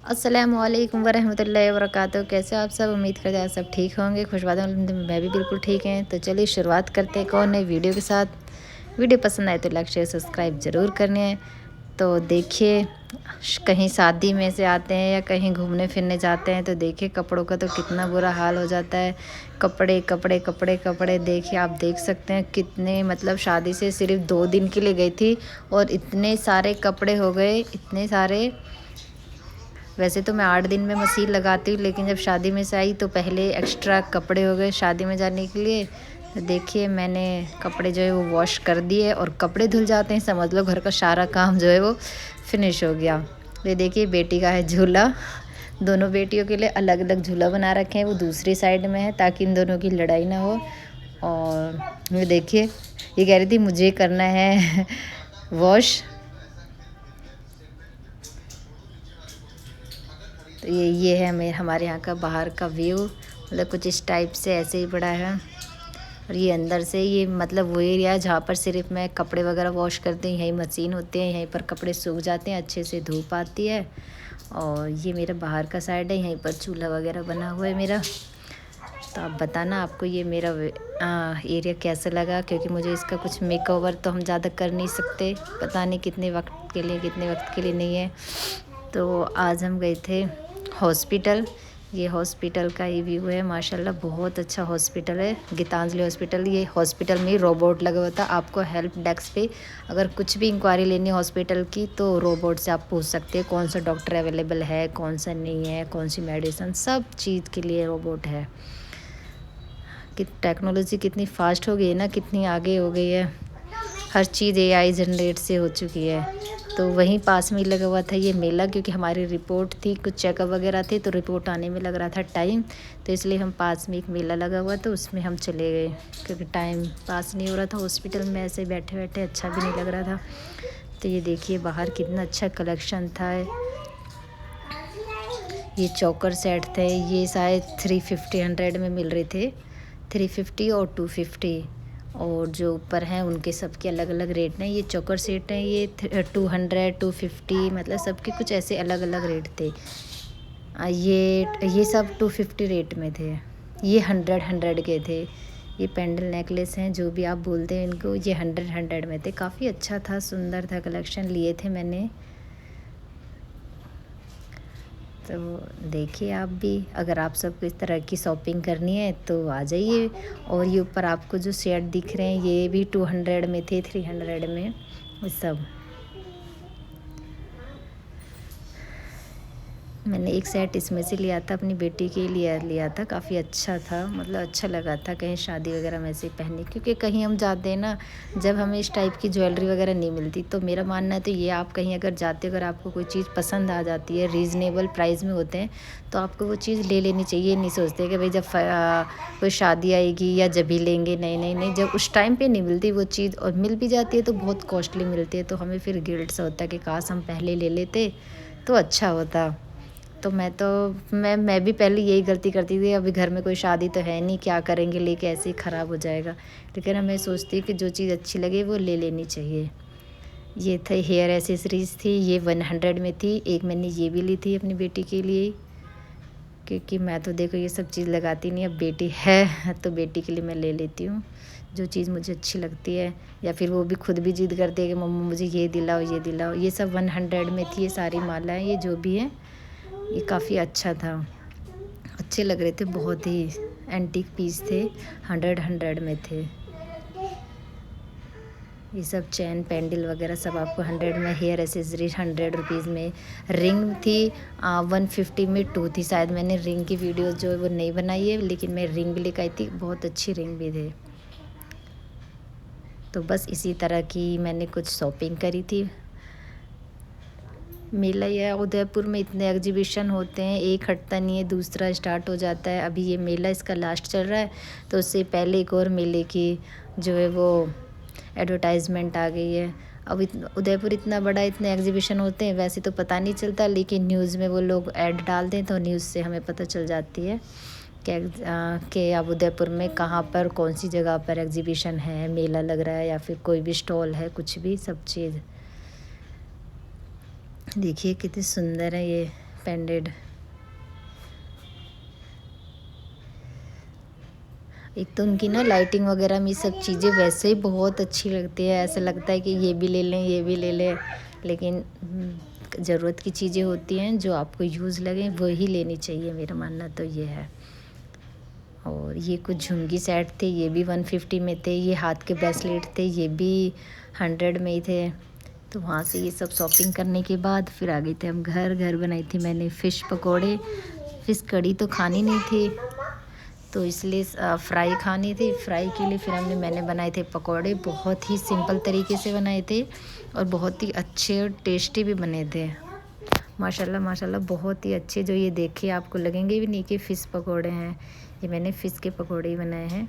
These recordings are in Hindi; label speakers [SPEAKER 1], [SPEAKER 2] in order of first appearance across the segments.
[SPEAKER 1] अस्सलामुअलैकुम वरहमतुल्लाहि वबरकातुहू। कैसे हो आप सब? उम्मीद करते हैं आप सब ठीक होंगे। खुशबाद मैं भी बिल्कुल ठीक हैं। तो चलिए शुरुआत करते हैं एक और नई वीडियो के साथ। वीडियो पसंद आए तो लाइक शेयर सब्सक्राइब ज़रूर करनी है। तो देखिए, कहीं शादी में से आते हैं या कहीं घूमने फिरने जाते हैं तो देखिए कपड़ों का तो कितना बुरा हाल हो जाता है। कपड़े कपड़े कपड़े कपड़े देखिए, आप देख सकते हैं कितने, मतलब शादी से सिर्फ 2 दिन के लिए गई थी और इतने सारे कपड़े हो गए, इतने सारे। वैसे तो मैं 8 दिन में मशीन लगाती हूँ, लेकिन जब शादी में से आई तो पहले एक्स्ट्रा कपड़े हो गए शादी में जाने के लिए। तो देखिए, मैंने कपड़े जो है वो वॉश कर दिए और कपड़े धुल जाते हैं, समझ लो घर का सारा काम जो है वो फिनिश हो गया। ये देखिए, बेटी का है झूला। दोनों बेटियों के लिए अलग अलग झूला बना रखे हैं, वो दूसरी साइड में है ताकि इन दोनों की लड़ाई ना हो। और ये देखिए, ये कह रही थी मुझे करना है वॉश। तो ये है हमारे यहाँ का बाहर का व्यू, मतलब कुछ इस टाइप से ऐसे ही पड़ा है। और ये अंदर से, ये मतलब वो एरिया है जहाँ पर सिर्फ मैं कपड़े वगैरह वॉश करती हूँ। यहीं मशीन होती है, यहीं पर कपड़े सूख जाते हैं, अच्छे से धूप आती है। और ये मेरा बाहर का साइड है, यहीं पर चूल्हा वगैरह बना हुआ है मेरा। तो आप बताना आपको ये मेरा एरिया कैसा लगा, क्योंकि मुझे इसका कुछ मेकओवर तो हम ज़्यादा कर नहीं सकते, पता नहीं कितने वक्त के लिए कितने वक्त के लिए नहीं है। तो आज हम गए थे हॉस्पिटल। ये हॉस्पिटल का ही व्यू है, माशाल्लाह बहुत अच्छा हॉस्पिटल है, गीतांजलि हॉस्पिटल। ये हॉस्पिटल में रोबोट लगा हुआ था। आपको हेल्प डेस्क पे अगर कुछ भी इंक्वायरी लेनी है हॉस्पिटल की तो रोबोट से आप पूछ सकते हैं कौन सा डॉक्टर अवेलेबल है, कौन सा नहीं है, कौन सी मेडिसिन, सब चीज़ के लिए रोबोट है। कि टेक्नोलॉजी कितनी फ़ास्ट हो गई है ना, कितनी आगे हो गई है। हर चीज़ एआई जनरेट से हो चुकी है। तो वहीं पास में ही लगा हुआ था ये मेला, क्योंकि हमारी रिपोर्ट थी, कुछ चेकअप वगैरह थे तो रिपोर्ट आने में लग रहा था टाइम। तो इसलिए हम पास में एक मेला लगा हुआ तो उसमें हम चले गए, क्योंकि टाइम पास नहीं हो रहा था हॉस्पिटल में, ऐसे बैठे बैठे अच्छा भी नहीं लग रहा था। तो ये देखिए बाहर कितना अच्छा कलेक्शन था। ये चोकर सेट थे, ये शायद 350 में मिल रहे थे, 350 और 250। और जो ऊपर हैं उनके सबके अलग अलग रेट हैं। ये चोकर सेट हैं, ये 200 250, मतलब सबके कुछ ऐसे अलग अलग रेट थे। ये सब 250 रेट में थे। ये 100 के थे। ये पेंडल नेकलेस हैं, जो भी आप बोलते हैं इनको, ये 100 में थे। काफ़ी अच्छा था, सुंदर था, कलेक्शन लिए थे मैंने। तो देखिए आप भी, अगर आप सबको इस तरह की शॉपिंग करनी है तो आ जाइए। और ये ऊपर आपको जो शेड दिख रहे हैं ये भी 200 में थे, 300 में, वो सब। मैंने एक सेट इसमें से लिया था, अपनी बेटी के लिए लिया था, काफ़ी अच्छा था, मतलब अच्छा लगा था कहीं शादी वगैरह में से पहनने। क्योंकि कहीं हम जाते हैं ना, जब हमें इस टाइप की ज्वेलरी वगैरह नहीं मिलती, तो मेरा मानना है तो ये, आप कहीं अगर जाते हो, अगर आपको कोई चीज़ पसंद आ जाती है, रीज़नेबल प्राइस में होते हैं, तो आपको वो चीज़ ले लेनी चाहिए। ये नहीं सोचते कि भाई जब कोई शादी आएगी या जब ही लेंगे, नहीं नहीं नहीं, जब उस टाइम पर नहीं मिलती वो चीज़ और मिल भी जाती है तो बहुत कॉस्टली मिलती है, तो हमें फिर गिल्ट सा होता है कि काश हम पहले ले लेते तो अच्छा होता। तो मैं भी पहले यही गलती करती थी, अभी घर में कोई शादी तो है नहीं, क्या करेंगे लेके, ऐसे ही ख़राब हो जाएगा। लेकिन अब मैं सोचती हूँ कि जो चीज़ अच्छी लगे वो ले लेनी चाहिए। ये थे हेयर एसेसरीज़ थी, ये 100 में थी। एक मैंने ये भी ली थी अपनी बेटी के लिए, क्योंकि मैं तो देखो ये सब चीज़ लगाती नहीं, अब बेटी है तो बेटी के लिए मैं ले लेती हूँ जो चीज़ मुझे अच्छी लगती है। या फिर वो भी खुद भी ज़िद करती है कि मम्मा मुझे ये दिलाओ ये दिलाओ। ये सब 100 में थी, ये सारी मालाएँ, ये जो भी है, ये काफ़ी अच्छा था, अच्छे लग रहे थे, बहुत ही एंटीक पीस थे, 100 में थे। ये सब चैन पेंडल वगैरह सब आपको 100 में, हेयर एसेसरीज 100 में। रिंग थी 150 में 2 थी। शायद मैंने रिंग की वीडियो जो है वो नहीं बनाई है, लेकिन मैं रिंग भी लेकर आई थी, बहुत अच्छी रिंग भी थे। तो बस इसी तरह की मैंने कुछ शॉपिंग करी थी। मेला या उदयपुर में इतने एग्जीबिशन होते हैं, एक हटता नहीं है दूसरा स्टार्ट हो जाता है। अभी ये मेला इसका लास्ट चल रहा है, तो उससे पहले एक और मेले की जो है वो एडवर्टाइजमेंट आ गई है। अब उदयपुर इतना बड़ा, इतने एग्जीबिशन होते हैं, वैसे तो पता नहीं चलता, लेकिन न्यूज़ में वो लोग ऐड डाल दें तो न्यूज़ से हमें पता चल जाती है कि अब उदयपुर में कहाँ पर, कौन सी जगह पर एग्जीबिशन है, मेला लग रहा है या फिर कोई भी स्टॉल है, कुछ भी, सब चीज़। देखिए कितनी सुंदर है ये एक्सपेंडेड। एक तो उनकी ना लाइटिंग वगैरह में सब चीज़ें वैसे ही बहुत अच्छी लगती है, ऐसा लगता है कि ये भी ले लें ये भी ले लें, लेकिन ज़रूरत की चीज़ें होती हैं जो आपको यूज़ लगें वही लेनी चाहिए, मेरा मानना तो ये है। और ये कुछ झुमकी सेट थे, ये भी 150 में थे। ये हाथ के ब्रेसलेट थे, ये भी 100 में ही थे। तो वहाँ से ये सब शॉपिंग करने के बाद फिर आ गए थे हम घर बनाई थी मैंने फ़िश पकोड़े। फ़िश कड़ी तो खानी नहीं थी, तो इसलिए फ्राई खानी थी। फ्राई के लिए फिर मैंने बनाए थे पकोड़े, बहुत ही सिंपल तरीके से बनाए थे और बहुत ही अच्छे और टेस्टी भी बने थे। माशाल्लाह माशाल्लाह बहुत ही अच्छे, जो ये देखे आपको लगेंगे भी नहीं कि फ़िश पकोड़े हैं। ये मैंने फ़िश के पकोड़े ही बनाए हैं।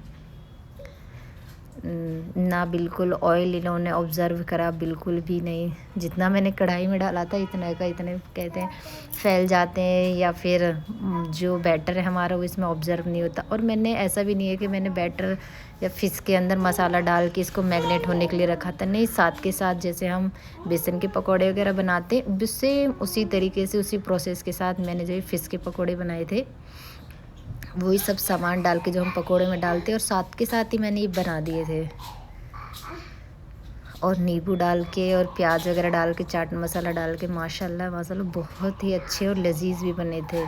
[SPEAKER 1] ना बिल्कुल ऑयल इन्होंने ऑब्ज़र्व करा, बिल्कुल भी नहीं। जितना मैंने कढ़ाई में डाला था इतना का इतने कहते हैं फैल जाते हैं, या फिर जो बैटर है हमारा वो इसमें ऑब्ज़र्व नहीं होता। और मैंने ऐसा भी नहीं है कि मैंने बैटर या फ़िश के अंदर मसाला डाल के इसको मैग्नेट होने के लिए रखा था, नहीं। साथ के साथ जैसे हम बेसन के पकौड़े वगैरह बनाते सेम उसी तरीके से उसी प्रोसेस के साथ मैंने जो फ़िश के पकौड़े बनाए थे, वही सब सामान डाल के जो हम पकोड़े में डालते और साथ के साथ ही मैंने ये बना दिए थे। और नींबू डाल के और प्याज वगैरह डाल के चाट मसाला डाल के माशाल्लाह माशाल्लाह बहुत ही अच्छे और लजीज भी बने थे।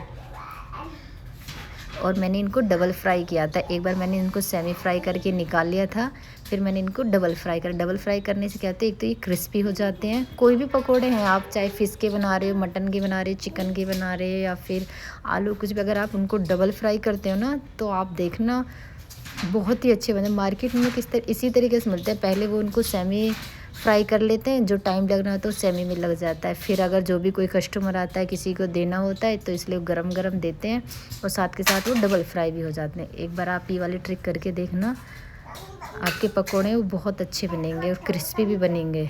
[SPEAKER 1] और मैंने इनको डबल फ्राई किया था। एक बार मैंने इनको सेमी फ्राई करके निकाल लिया था, फिर मैंने इनको डबल फ्राई कर। डबल फ्राई करने से क्या होता है, एक तो ये क्रिस्पी हो जाते हैं। कोई भी पकोड़े हैं, आप चाहे फ़िश के बना रहे हो, मटन के बना रहे हो, चिकन के बना रहे हो, या फिर आलू कुछ भी, अगर आप उनको डबल फ्राई करते हो ना, तो आप देखना बहुत ही अच्छे बने। मार्केट में इसी तरीके से मिलते हैं। पहले वो उनको सेमी फ्राई कर लेते हैं, जो टाइम लगना होता है तो सेमी में लग जाता है। फिर अगर जो भी कोई कस्टमर आता है, किसी को देना होता है, तो इसलिए गरम गरम देते हैं और साथ के साथ वो डबल फ्राई भी हो जाते हैं। एक बार आप ये वाली ट्रिक करके देखना, आपके पकोड़े वो बहुत अच्छे बनेंगे और क्रिस्पी भी बनेंगे।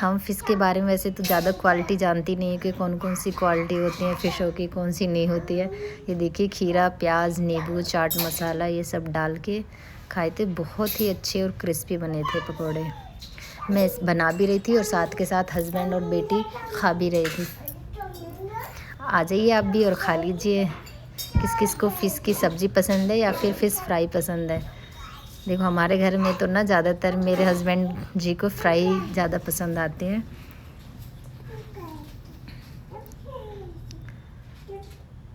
[SPEAKER 1] हम फ़िश के बारे में वैसे तो ज़्यादा क्वालिटी जानती नहीं है कि कौन कौन सी क्वालिटी होती है फ़िशों की, कौन सी नहीं होती है। ये देखिए खीरा, प्याज, नींबू, चाट मसाला ये सब डाल के खाए थे, बहुत ही अच्छे और क्रिस्पी बने थे पकोड़े। मैं बना भी रही थी और साथ के साथ हस्बैंड और बेटी खा भी रही थी। आ जाइए आप भी और खा लीजिए। किस किस को फ़िश की सब्ज़ी पसंद है या फिर फ़िश फ्राई पसंद है। देखो हमारे घर में तो ना ज़्यादातर मेरे हस्बैंड जी को फ्राई ज़्यादा पसंद आते हैं।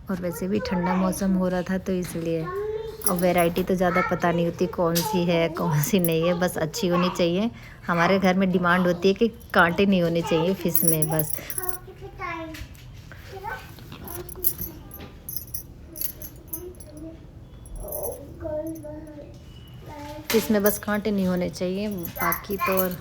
[SPEAKER 1] और वैसे भी ठंडा मौसम हो रहा था तो इसलिए। और वैरायटी तो ज़्यादा पता नहीं होती कौन सी है कौन सी नहीं है, बस अच्छी होनी चाहिए। हमारे घर में डिमांड होती है कि कांटे नहीं होने चाहिए फ़िश में बस। इसमें बस कांटे नहीं होने चाहिए, बाकी तो और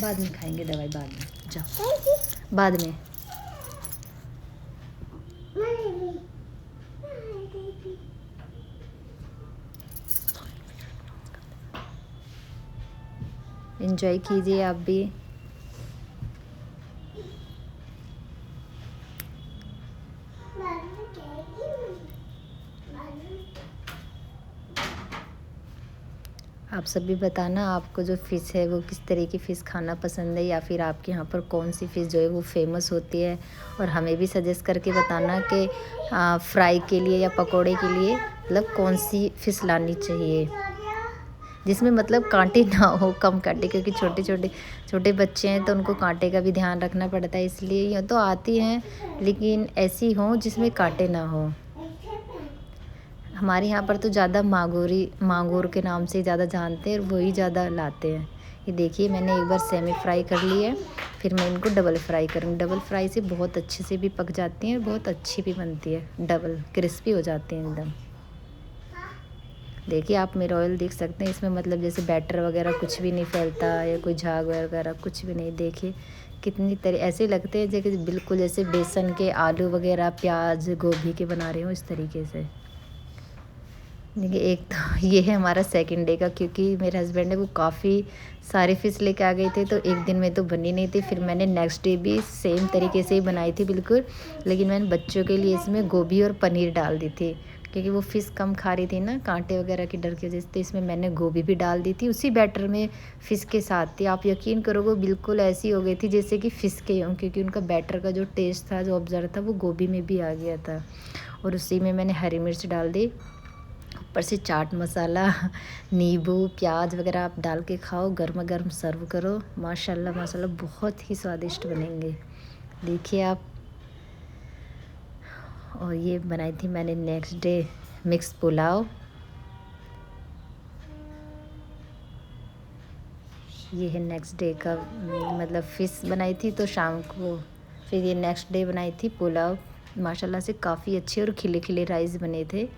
[SPEAKER 1] बाद में खाएंगे दवाई, बाद में जाओ बाद में। एंजॉय कीजिए आप भी। आप सब भी बताना आपको जो फ़िश है वो किस तरह की फ़िश खाना पसंद है, या फिर आपके यहाँ पर कौन सी फ़िश जो है वो फेमस होती है। और हमें भी सजेस्ट करके बताना कि फ्राई के लिए या पकोड़े के लिए मतलब कौन सी फ़िश लानी चाहिए, जिसमें मतलब कांटे ना हो, कम कांटे, क्योंकि छोटे बच्चे हैं तो उनको कांटे का भी ध्यान रखना पड़ता है। इसलिए ये तो आती हैं लेकिन ऐसी हो जिसमें कांटे ना हो। हमारे यहाँ पर तो ज़्यादा मांगूर के नाम से ज़्यादा जानते हैं और वही ज़्यादा लाते हैं। ये देखिए मैंने एक बार सेमी फ्राई कर ली है, फिर मैं इनको डबल फ्राई करूँगी। डबल फ्राई से बहुत अच्छे से भी पक जाती हैं और बहुत अच्छी भी बनती है, डबल क्रिस्पी हो जाती हैं एकदम। देखिए आप मेरा ऑयल देख सकते हैं, इसमें मतलब जैसे बैटर वगैरह कुछ भी नहीं फैलता या कोई झाग वगैरह कुछ भी नहीं। देखिए कितनी तरह ऐसे लगते हैं जैसे बिल्कुल जैसे बेसन के आलू वगैरह, प्याज, गोभी के बना रहे हो इस तरीके से। देखिए एक तो ये है हमारा सेकंड डे का, क्योंकि मेरे हस्बैंड है वो काफ़ी सारे फ़िश लेके आ गए थे तो एक दिन में तो बनी नहीं थी। फिर मैंने नेक्स्ट डे भी सेम तरीके से ही बनाई थी बिल्कुल, लेकिन मैंने बच्चों के लिए इसमें गोभी और पनीर डाल दी थी, क्योंकि वो फ़िश कम खा रही थी ना, कांटे वगैरह की डर की वजह से। तो इसमें मैंने गोभी भी डाल दी थी उसी बैटर में, फ़िश के साथ थी। आप यकीन करोगे बिल्कुल ऐसी हो गई थी जैसे कि फ़िश के हों, क्योंकि उनका बैटर का जो टेस्ट था, जो ऑब्ज़र्व था, वो गोभी में भी आ गया था। और उसी में मैंने हरी मिर्च डाल दी, ऊपर से चाट मसाला, नींबू, प्याज वगैरह आप डाल के खाओ, गर्मा-गर्म सर्व करो। माशाल्लाह माशाल्लाह बहुत ही स्वादिष्ट बनेंगे। देखिए आप। और ये बनाई थी मैंने नेक्स्ट डे मिक्स पुलाव। ये है नेक्स्ट डे का, मतलब फ़िश बनाई थी तो शाम को। फिर ये नेक्स्ट डे बनाई थी पुलाव। माशाल्लाह से काफ़ी अच्छे और खिले खिले राइस बने थे।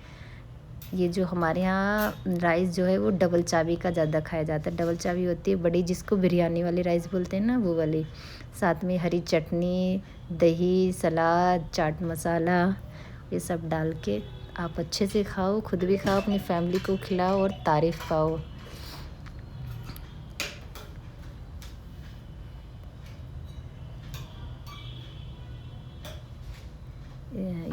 [SPEAKER 1] ये जो हमारे यहाँ राइस जो है वो डबल चाबी का ज़्यादा खाया जाता है। डबल चाबी होती है बड़ी, जिसको बिरयानी वाली राइस बोलते हैं ना, वो वाली। साथ में हरी चटनी, दही, सलाद, चाट मसाला, ये सब डाल के आप अच्छे से खाओ, खुद भी खाओ, अपनी फैमिली को खिलाओ और तारीफ़ पाओ।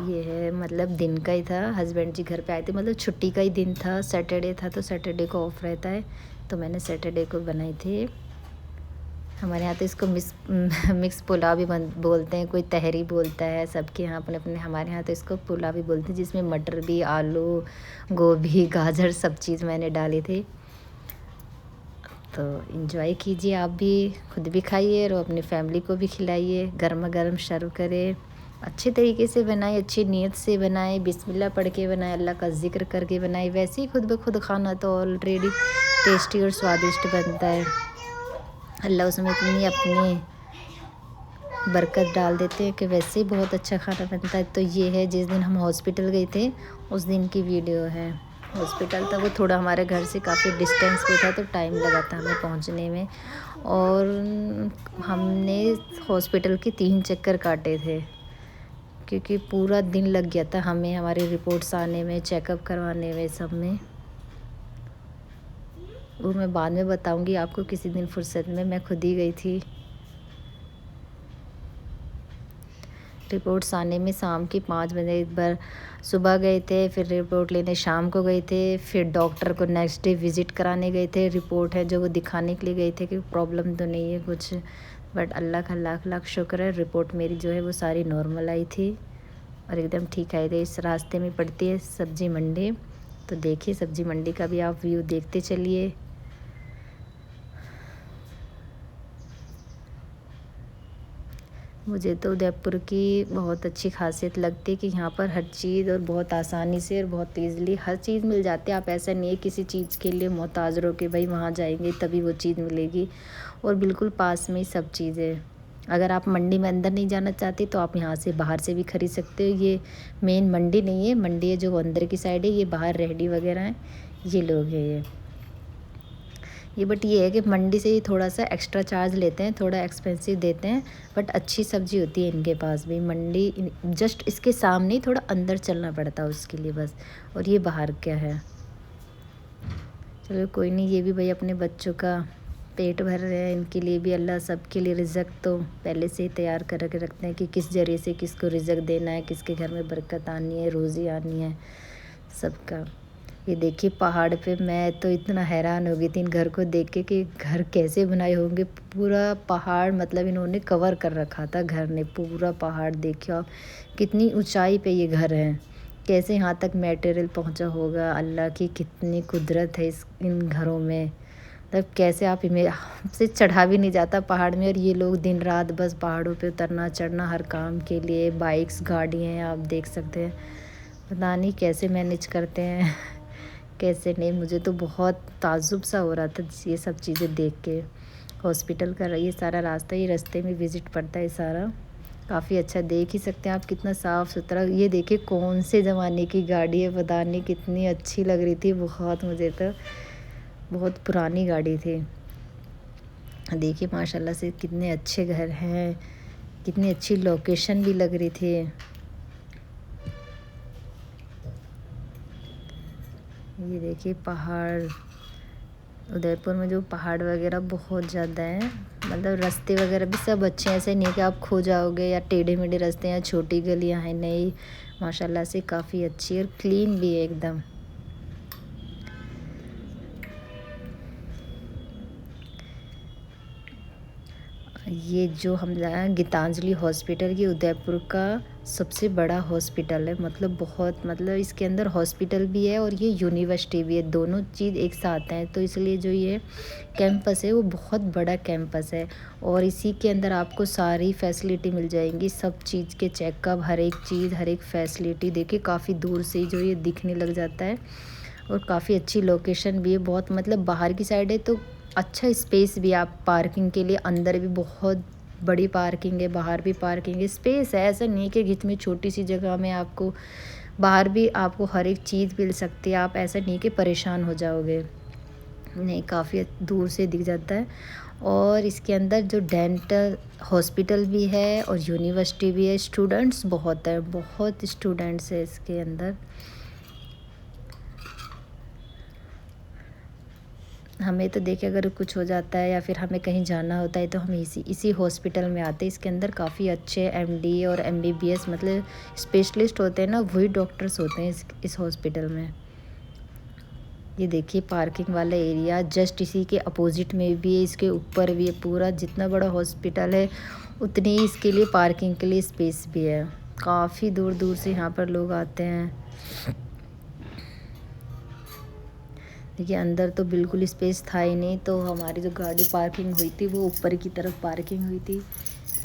[SPEAKER 1] ये है मतलब दिन का ही था, हस्बैंड जी घर पे आए थे, मतलब छुट्टी का ही दिन था, सैटरडे था, तो सैटरडे को ऑफ रहता है, तो मैंने सैटरडे को बनाई थी। हमारे यहाँ तो इसको मिक्स पुलाव भी बोलते हैं, कोई तहरी बोलता है, सबके यहाँ अपने अपने। हमारे यहाँ तो इसको पुलाव भी बोलते हैं, जिसमें मटर भी, आलू, गोभी, गाजर सब चीज़ मैंने डाली थी। तो एंजॉय कीजिए आप भी, खुद भी खाइए और अपनी फैमिली को भी खिलाइए, गर्मा गर्म सर्व करें। अच्छे तरीके से बनाए, अच्छी नीयत से बनाए, बिस्मिल्लाह पढ़ के बनाए, अल्लाह का ज़िक्र करके बनाए। वैसे ही खुद ब खुद खाना तो ऑलरेडी टेस्टी और स्वादिष्ट बनता है। अल्लाह उसमें इतनी अपनी बरकत डाल देते हैं कि वैसे ही बहुत अच्छा खाना बनता है। तो ये है जिस दिन हम हॉस्पिटल गए थे उस दिन की वीडियो है। हॉस्पिटल था वो थोड़ा हमारे घर से काफ़ी डिस्टेंस पे था, तो टाइम लगा था हमें पहुंचने में। और हमने हॉस्पिटल के 3 चक्कर काटे थे, क्योंकि पूरा दिन लग गया था हमें, हमारी रिपोर्ट्स आने में, चेकअप करवाने में, सब में। वो मैं बाद में बताऊंगी आपको किसी दिन फुर्सत में, मैं खुद ही गई थी। रिपोर्ट्स आने में शाम की 5 बजे, एक बार सुबह गए थे, फिर रिपोर्ट लेने शाम को गए थे, फिर डॉक्टर को नेक्स्ट डे विज़िट कराने गए थे। रिपोर्ट है जो वो दिखाने के लिए गए थे कि प्रॉब्लम तो नहीं है कुछ, बट अल्लाह का लाख लाख शुक्र है, रिपोर्ट मेरी जो है वो सारी नॉर्मल आई थी और एकदम ठीक आई थी। इस रास्ते में पड़ती है सब्ज़ी मंडी, तो देखिए सब्ज़ी मंडी का भी आप व्यू देखते चलिए। मुझे तो उदयपुर की बहुत अच्छी खासियत लगती है कि यहाँ पर हर चीज़ और बहुत आसानी से और बहुत ईज़िली हर चीज़ मिल जाती है। आप ऐसा नहीं है किसी चीज़ के लिए मोहताज रहो कि भाई वहाँ जाएंगे तभी वो चीज़ मिलेगी, और बिल्कुल पास में ही सब चीज़ है। अगर आप मंडी में अंदर नहीं जाना चाहते तो आप यहाँ से बाहर से भी खरीद सकते हो। ये मेन मंडी नहीं है, मंडी है जो अंदर की साइड है, ये बाहर रेहड़ी वगैरह हैं, ये लोग हैं ये। बट ये है कि मंडी से ही थोड़ा सा एक्स्ट्रा चार्ज लेते हैं, थोड़ा एक्सपेंसिव देते हैं, बट अच्छी सब्ज़ी होती है इनके पास भी। मंडी जस्ट इसके सामने ही थोड़ा अंदर चलना पड़ता है उसके लिए बस। और ये बाहर क्या है, चलो कोई नहीं, ये भी भाई अपने बच्चों का पेट भर रहे हैं, इनके लिए भी अल्लाह सबके लिए रिज़्क़ तो पहले से ही तैयार कर के रखते हैं कि किस ज़रिए से किसको रिज़्क़ देना है, किसके घर में बरकत आनी है, रोज़ी आनी है, सबका। ये देखिए पहाड़ पे, मैं तो इतना हैरान हो गई थी इन घर को देख के कि घर कैसे बनाए होंगे। पूरा पहाड़ मतलब इन्होंने कवर कर रखा था घर ने, पूरा पहाड़ देखिए आप, कितनी ऊंचाई पे ये घर हैं, कैसे यहाँ तक मटेरियल पहुँचा होगा। अल्लाह की कितनी कुदरत है इन घरों में, मतलब कैसे आप इन्हें से चढ़ा भी नहीं जाता पहाड़ में। और ये लोग दिन रात बस पहाड़ों पे उतरना चढ़ना हर काम के लिए, बाइक्स गाड़ियाँ आप देख सकते हैं, पता नहीं कैसे मैनेज करते हैं कैसे नहीं। मुझे तो बहुत ताज्जुब सा हो रहा था ये सब चीज़ें देख के। हॉस्पिटल का ये सारा रास्ता, ये रास्ते में विज़िट पड़ता है सारा, काफ़ी अच्छा देख ही सकते हैं आप, कितना साफ़ सुथरा। ये देखिए कौन से ज़माने की गाड़ी है, पता नहीं कितनी अच्छी लग रही थी बहुत, मुझे तो बहुत पुरानी गाड़ी थी। देखिए माशाल्लाह से कितने अच्छे घर हैं, कितनी अच्छी लोकेशन भी लग रही थी। ये देखिए पहाड़, उदयपुर में जो पहाड़ वगैरह बहुत ज़्यादा हैं, मतलब रास्ते वगैरह भी सब अच्छे हैं, ऐसे नहीं कि आप खो जाओगे या टेढ़े मेढ़े रास्ते हैं, छोटी गलियां हैं, नहीं, माशाल्लाह से काफ़ी अच्छी और क्लीन भी है एकदम। ये जो हम गीतांजलि हॉस्पिटल, ये उदयपुर का सबसे बड़ा हॉस्पिटल है, मतलब बहुत, मतलब इसके अंदर हॉस्पिटल भी है और ये यूनिवर्सिटी भी है, दोनों चीज़ एक साथ हैं, तो इसलिए जो ये कैंपस है वो बहुत बड़ा कैंपस है। और इसी के अंदर आपको सारी फैसिलिटी मिल जाएंगी, सब चीज़ के चेकअप, हर एक चीज़, हर एक फैसिलिटी। देखिए काफ़ी दूर से जो ये दिखने लग जाता है और काफ़ी अच्छी लोकेशन भी है, बहुत मतलब बाहर की साइड है, तो अच्छा स्पेस भी है आप पार्किंग के लिए, अंदर भी बहुत बड़ी पार्किंग है, बाहर भी पार्किंग है, स्पेस है, ऐसा नहीं कि इतनी छोटी सी जगह में आपको, बाहर भी आपको हर एक चीज़ मिल सकती है, आप ऐसा नहीं कि परेशान हो जाओगे, नहीं, काफ़ी दूर से दिख जाता है। और इसके अंदर जो डेंटल हॉस्पिटल भी है और यूनिवर्सिटी भी है, स्टूडेंट्स बहुत है, बहुत स्टूडेंट्स है इसके अंदर। हमें तो देखिए अगर कुछ हो जाता है या फिर हमें कहीं जाना होता है तो हम इसी हॉस्पिटल में आते हैं। इसके अंदर काफ़ी अच्छे एमडी और एमबीबीएस मतलब स्पेशलिस्ट होते हैं ना, वही डॉक्टर्स होते हैं इस हॉस्पिटल में। ये देखिए पार्किंग वाला एरिया जस्ट इसी के अपोजिट में भी है, इसके ऊपर भी है, पूरा जितना बड़ा हॉस्पिटल है उतनी ही इसके लिए पार्किंग के लिए स्पेस भी है। काफ़ी दूर दूर से यहाँ पर लोग आते हैं। देखिए अंदर तो बिल्कुल स्पेस था ही नहीं, तो हमारी जो गाड़ी पार्किंग हुई थी वो ऊपर की तरफ पार्किंग हुई थी।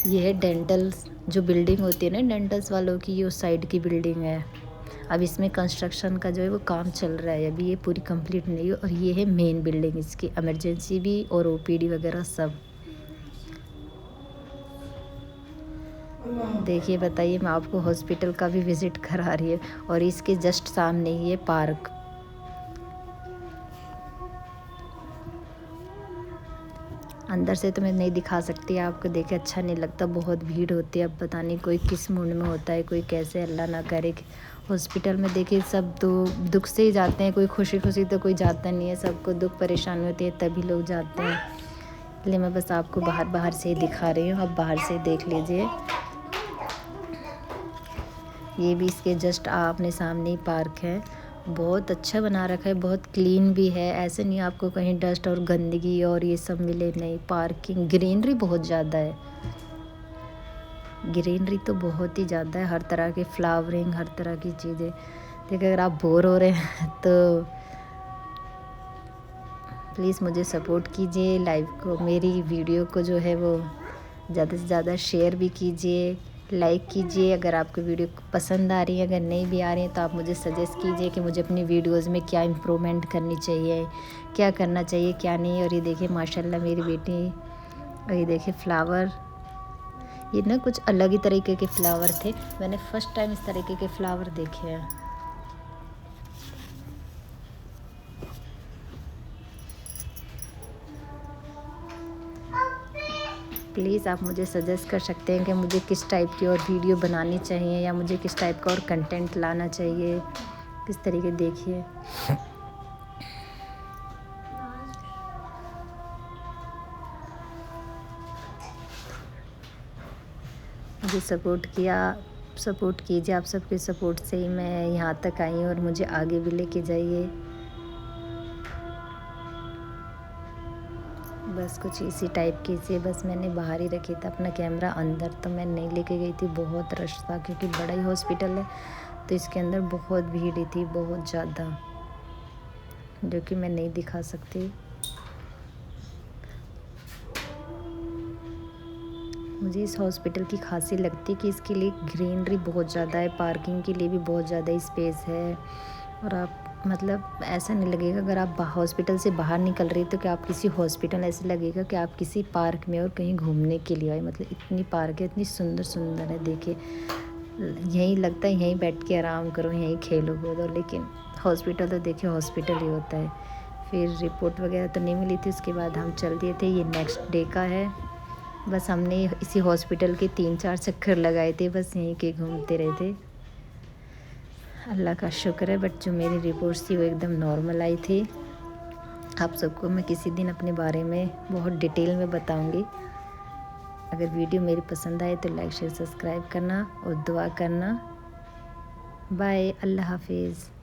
[SPEAKER 1] ये है डेंटल जो बिल्डिंग होती है ना डेंटल्स वालों की, ये उस साइड की बिल्डिंग है। अब इसमें कंस्ट्रक्शन का जो है वो काम चल रहा है, अभी ये पूरी कंप्लीट नहीं है। और ये है मेन बिल्डिंग, इसकी इमरजेंसी भी और ओपीडी वगैरह सब। देखिए बताइए, मैं आपको हॉस्पिटल का भी विज़िट करा रही है और इसके जस्ट सामने ही है पार्क। अंदर से तो मैं नहीं दिखा सकती आपको, देखे अच्छा नहीं लगता, बहुत भीड़ होती है। अब पता नहीं कोई किस मूड में होता है, कोई कैसे, अल्लाह ना करे। हॉस्पिटल में देखिए सब तो दुख से ही जाते हैं, कोई खुशी खुशी तो कोई जाता नहीं है, सबको दुख परेशानी होती है तभी लोग जाते हैं। इसलिए मैं बस आपको बाहर से ही दिखा रही हूँ, आप बाहर से देख लीजिए। ये भी इसके जस्ट आपने सामने ही पार्क है, बहुत अच्छा बना रखा है, बहुत क्लीन भी है, ऐसे नहीं आपको कहीं डस्ट और गंदगी और ये सब मिले, नहीं। पार्किंग, ग्रीनरी बहुत ज़्यादा है, ग्रीनरी तो बहुत ही ज़्यादा है, हर तरह के फ्लावरिंग, हर तरह की चीज़ें। देखिए अगर आप बोर हो रहे हैं तो प्लीज़ मुझे सपोर्ट कीजिए, लाइव को, मेरी वीडियो को जो है वो ज़्यादा से ज़्यादा शेयर भी कीजिए, लाइक कीजिए अगर आपको वीडियो पसंद आ रही है। अगर नहीं भी आ रही है तो आप मुझे सजेस्ट कीजिए कि मुझे अपनी वीडियोज़ में क्या इम्प्रूवमेंट करनी चाहिए, क्या करना चाहिए, क्या नहीं। और ये देखिए माशाल्लाह मेरी बेटी, और ये देखिए फ्लावर, ये ना कुछ अलग ही तरीके के फ्लावर थे, मैंने फ़र्स्ट टाइम इस तरीके के फ्लावर देखे हैं। प्लीज़ आप मुझे सजेस्ट कर सकते हैं कि मुझे किस टाइप की और वीडियो बनानी चाहिए या मुझे किस टाइप का और कंटेंट लाना चाहिए, किस तरीके। देखिए मुझे सपोर्ट कीजिए, आप सबके सपोर्ट से ही मैं यहाँ तक आई हूँ और मुझे आगे भी लेके जाइए। बस कुछ इसी टाइप की से, बस मैंने बाहर ही रखी था अपना कैमरा, अंदर तो मैं नहीं लेके गई थी, बहुत रश था क्योंकि बड़ा ही हॉस्पिटल है, तो इसके अंदर बहुत भीड़ थी, बहुत ज़्यादा, जो कि मैं नहीं दिखा सकती। मुझे इस हॉस्पिटल की खासियत लगती है कि इसके लिए ग्रीनरी बहुत ज़्यादा है, पार्किंग के लिए भी बहुत ज़्यादा स्पेस है, और आप मतलब ऐसा नहीं लगेगा अगर आप हॉस्पिटल से बाहर निकल रही तो कि आप किसी हॉस्पिटल, ऐसे लगेगा कि आप किसी पार्क में और कहीं घूमने के लिए आए। मतलब इतनी पार्क है, इतनी सुंदर सुंदर है, देखिए यहीं लगता है यहीं बैठ के आराम करो, यहीं खेलो कूदो, लेकिन हॉस्पिटल तो देखिए हॉस्पिटल ही होता है। फिर रिपोर्ट वगैरह तो नहीं मिली थी, उसके बाद हम चल दिए थे, ये नेक्स्ट डे का है। बस हमने इसी हॉस्पिटल के 3-4 चक्कर लगाए थे, बस यहीं के घूमते रहे थे। अल्लाह का शुक्र है, बट जो मेरी रिपोर्ट्स थी वो एकदम नॉर्मल आई थी। आप सबको मैं किसी दिन अपने बारे में बहुत डिटेल में बताऊंगी। अगर वीडियो मेरी पसंद आए तो लाइक शेयर सब्सक्राइब करना और दुआ करना। बाय, अल्लाह हाफिज़।